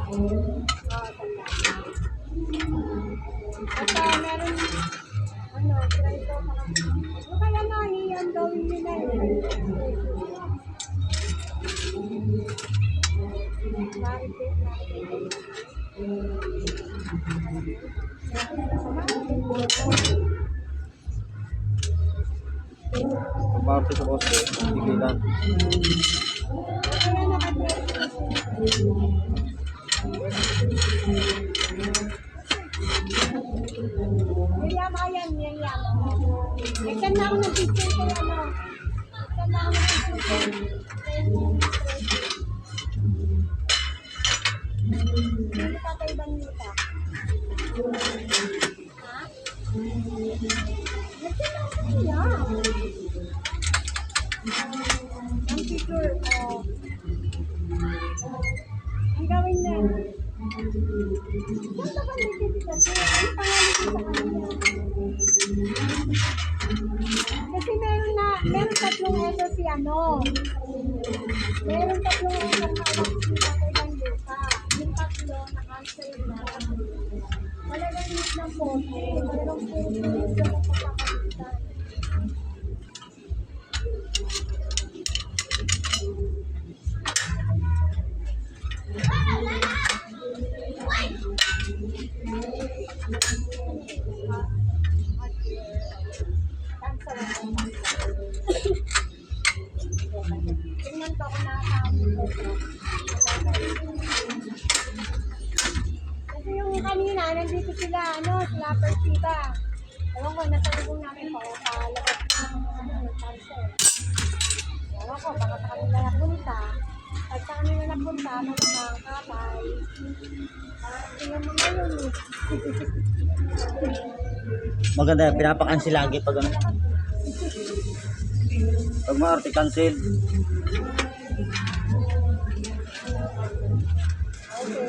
At meron, try ko. Ano kaya na, ang gawin nila Pamarte sa boss, tigilan. Miriam, ayan, Miriam. Nagkan na ako ng picture ko, ano. Nagkan na ako ng picture. Ano tatay Banita? Ha? Nagkan na ako niya. Ang picture, ang gawin na. Saan ba nagkiti kasi? Ano pangalan ko sa kanya? Kasi meron tatlong eto si ano. Meron tatlong eto hawak si Tatay Banduka. Yung tatlo, na-cancel na. Talagang need ng pote. Merong puro yung papakalitan. Tingnan ko kung nakakaamin ko. Kasi yung kanina, nandito sila, sila Persiba. Ewan ko, nasa lubong namin pa, palabas ng cancer. Ewan ko, baka sa kanila napunta. Pag sa kanila napunta, malamang kapay. Tingnan mo ngayon eh. Maganda, pinapakansi lagi pag ano. Pag maarte, cancel. Okay,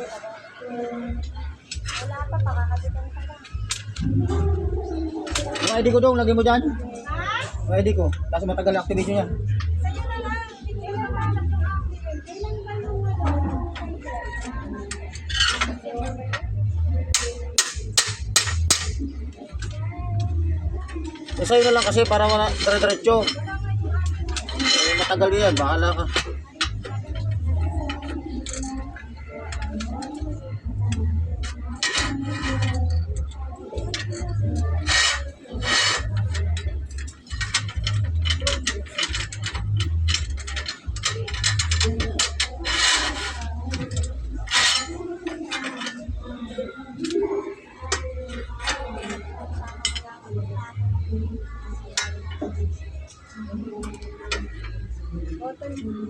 wala pa, pakakabitan ka lang. Yung ID ko dong, lagay mo dyan. Ha? Yung ID ko, kasi matagal ang activation yan. Sa'yo na lang. Kailan ba lang itong activate? Kailan ba yung Sa'yo na lang kasi para dire-diretso. Matagal yan, bahala ka.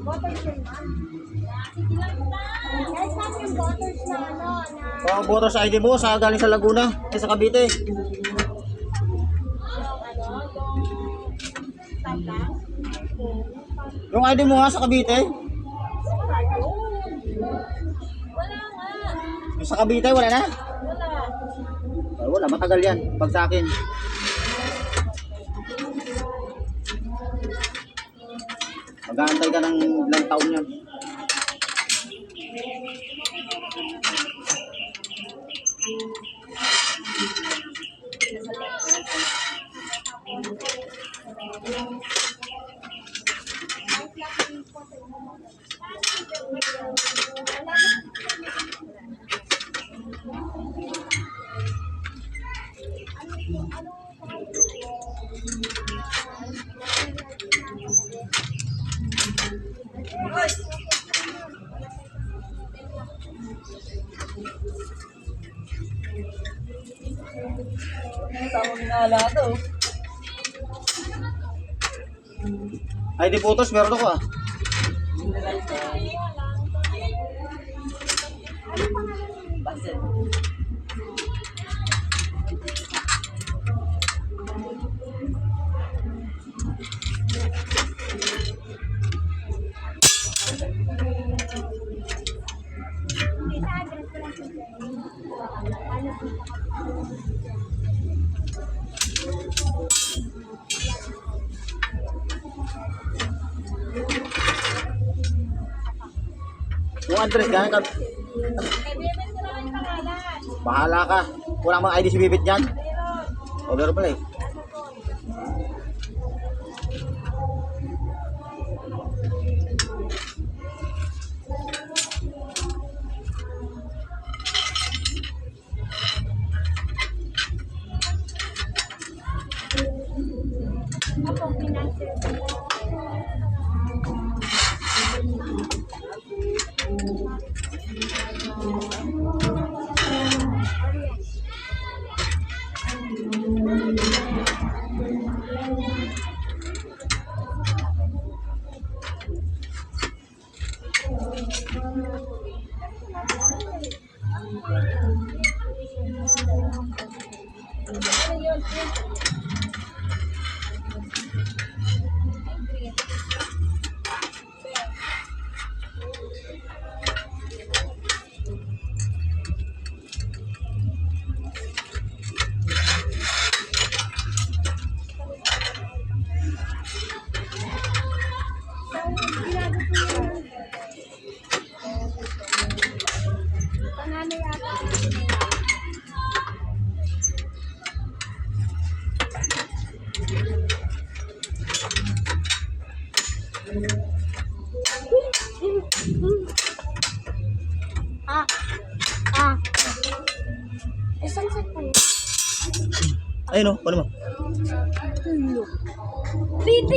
Boters yun, ma'am. Guys, ma'am, yung boters na Oh, voters ID mo sa galing sa Laguna, sa Cavite. Yung ID mo nga sa Cavite? wala nga. Yung sa Cavite, wala na? Wala. Ay, wala, matagal yan. Pag sa akin. Mag-aantay ka ng ilang taon yan. ID photos, meron ako ah. 200, ganyan ka. Kay Bebet ko lang ang pangalan. Bahala ka. Wala mang ID si Bibit dyan. Meron. O, meron pala eh. Ako, pinansin ko. Ano yun? Panganay ata. Ah. Ah. Isang set po. Ayun o, paano mo? Bibi!